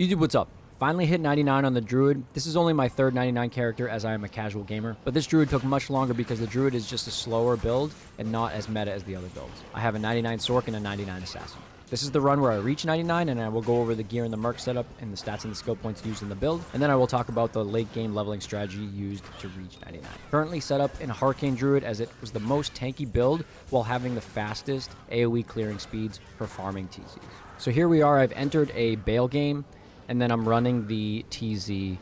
YouTube, what's up? Finally hit 99 on the Druid. This is only my third 99 character as I am a casual gamer, but this Druid took much longer because the Druid is just a slower build and not as meta as the other builds. I have a 99 Sork and a 99 Assassin. This is the run where I reach 99, and I will go over the gear and the Merc Setup and the stats and the skill points used in the build, and then I will talk about the late game leveling strategy used to reach 99. Currently set up in Hurricane Druid as it was the most tanky build while having the fastest AoE clearing speeds for farming TZs. So here we are, I've entered a Bale game, and then I'm running the TZ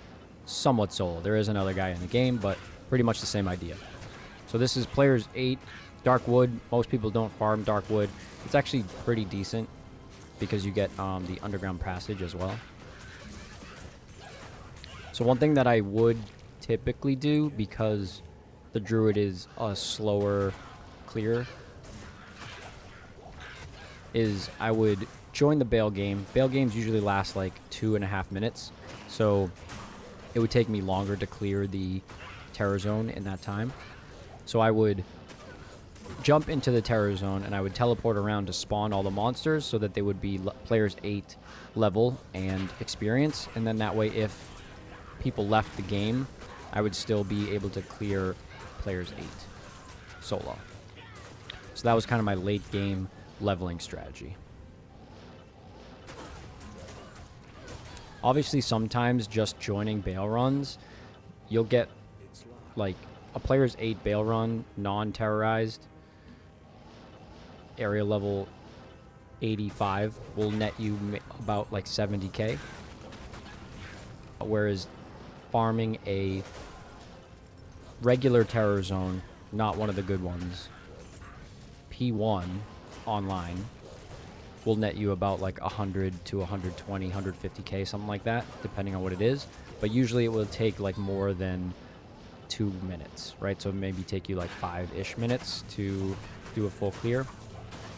somewhat solo. There is another guy in the game, but pretty much the same idea. So this is players 8, Darkwood. Most people don't farm Darkwood. It's actually pretty decent because you get the underground passage as well. So one thing that I would typically do, because the Druid is a slower clear, is I would join the Bale game. Bale games usually last like 2.5 minutes, so it would take me longer to clear the terror zone in that time. So I would jump into the terror zone and I would teleport around to spawn all the monsters so that they would be players 8 level and experience, and then that way if people left the game I would still be able to clear players 8 solo. So that was kind of my late game leveling strategy. Obviously sometimes just joining Bale runs, you'll get like a player's 8 Bale run non-terrorized area level 85 will net you about like 70k, whereas farming a regular terror zone, not one of the good ones, P1 online, will net you about like 100 to 120, 150k, something like that, depending on what it is. But usually it will take like more than 2 minutes, right? So maybe take you like 5-ish minutes to do a full clear.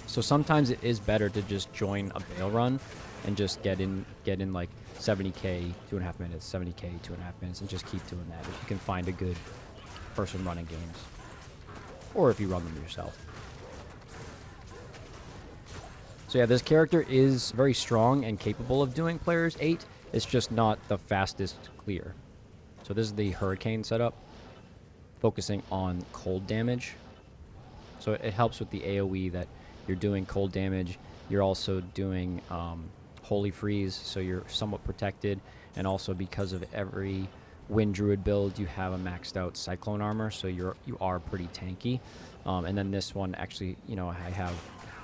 So sometimes it is better to just join a Bale run and just get in like 70k, 2.5 minutes, 70k, 2.5 minutes, and just keep doing that if you can find a good person running games, or if you run them yourself. So yeah, this character is very strong and capable of doing players 8. It's just not the fastest clear. So this is the Hurricane setup, focusing on cold damage. So it helps with the AoE that you're doing cold damage. You're also doing Holy Freeze, so you're somewhat protected. And also because of every Wind Druid build, you have a maxed out Cyclone armor, so you are pretty tanky. And then this one actually, you know, I have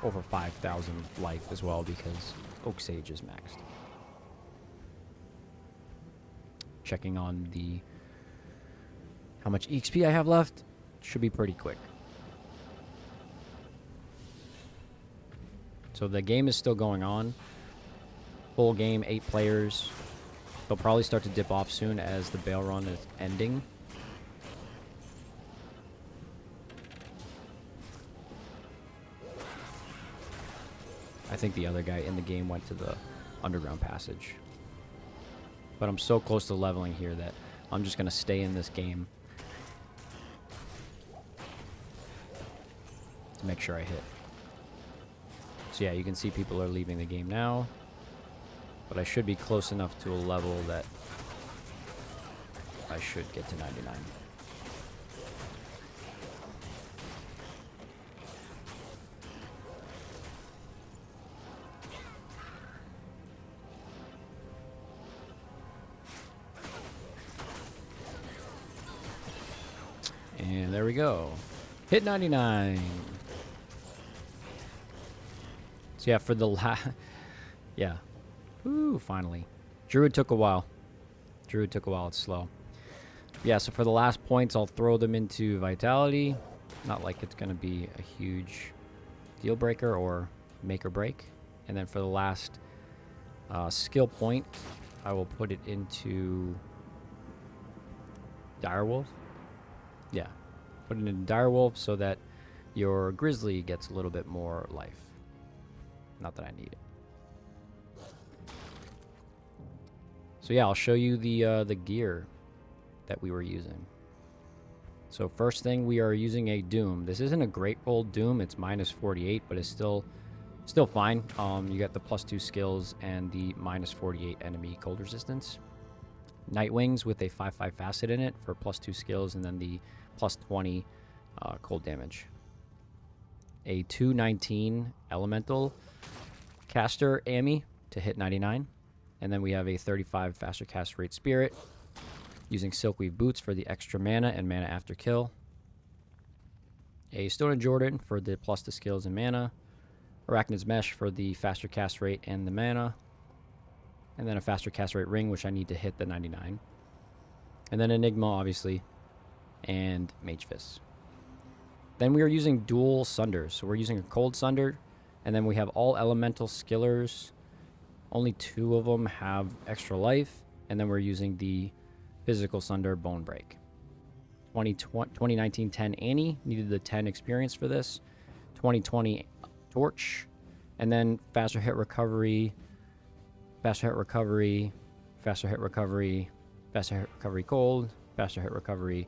over 5,000 life as well because Oak Sage is maxed. Checking on the how much EXP I have left. Should be pretty quick. So the game is still going on. Full game, 8 players. They'll probably start to dip off soon as the Bale run is ending. I think the other guy in the game went to the underground passage. But I'm so close to leveling here that I'm just going to stay in this game to make sure I hit. So yeah, you can see people are leaving the game now, but I should be close enough to a level that I should get to 99. And there we go. Hit 99. So yeah, for the yeah. Woo, finally. Druid took a while. It's slow. Yeah, so for the last points, I'll throw them into Vitality. Not like it's going to be a huge deal breaker or make or break. And then for the last skill point, I will put it into Direwolf. Yeah, put it in Direwolf so that your Grizzly gets a little bit more life. Not that I need it. So yeah, I'll show you the gear that we were using. So first thing, we are using a Doom. This isn't a great old Doom. It's minus 48, but it's still Still fine. You get the +2 skills and the -48 enemy cold resistance. Night Wings with a 5/5 facet in it for +2 skills, and then the +20 cold damage. A 219 elemental caster Ami to hit 99. And then we have a 35 faster cast rate spirit using Silkweave Boots for the extra mana and mana after kill. A Stone and Jordan for the +2 skills and mana. Arachnid's Mesh for the faster cast rate and the mana. And then a faster cast rate ring, which I need to hit the 99. And then Enigma, obviously, and Mage Fist. Then we are using dual Sunders. So we're using a Cold Sunder, and then we have all Elemental Skillers. Only 2 of them have extra life, and then we're using the Physical Sunder Bone Break. 2019-10 Annie needed the 10 experience for this. 2020 Torch, and then faster hit recovery, faster hit recovery, faster hit recovery, faster hit recovery cold, faster hit recovery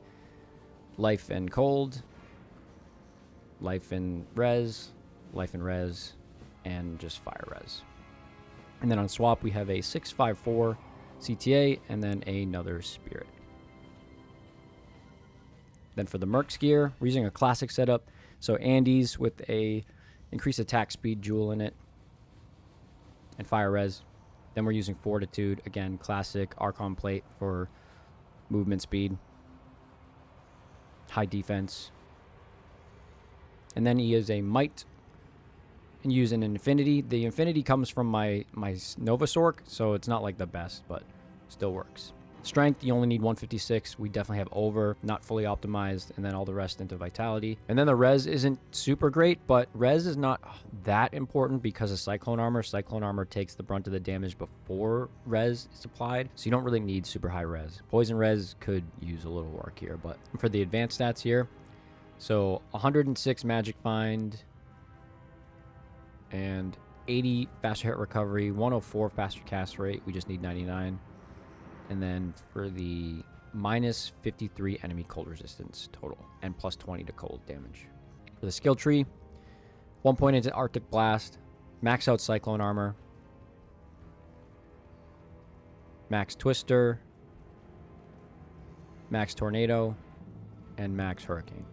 life and cold, life and res, and just fire res. And then on swap we have a 6/5/4 CTA and then another spirit. Then for the Merc's gear, we're using a classic setup. So Andes with a increased attack speed jewel in it and fire res. Then we're using Fortitude, again, classic Archon plate for movement speed, high defense. And then he is a Might and use an Infinity. The Infinity comes from my Nova Sork, so it's not like the best, but still works. Strength, you only need 156. We definitely have over, not fully optimized, and then all the rest into Vitality. And then the res isn't super great, but res is not that important because of Cyclone Armor. Cyclone Armor takes the brunt of the damage before res is applied, so you don't really need super high res. Poison res could use a little work here, but for the advanced stats here, so 106 Magic Find, and 80 faster hit recovery, 104 faster cast rate. We just need 99. And then for the minus 53 enemy cold resistance total and plus 20 to cold damage. For the skill tree, 1 point into Arctic Blast, max out Cyclone Armor, max Twister, max Tornado, and max Hurricane.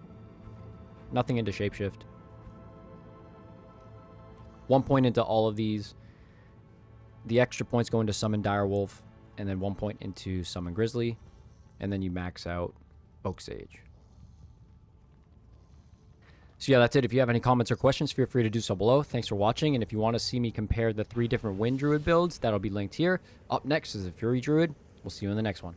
Nothing into Shapeshift. 1 point into all of these. The extra points go into Summon Direwolf, and then 1 point into Summon Grizzly, and then you max out Oak Sage. So yeah, that's it. If you have any comments or questions, feel free to do so below. Thanks for watching, and if you want to see me compare the 3 different Wind Druid builds, that'll be linked here. Up next is the Fury Druid. We'll see you in the next one.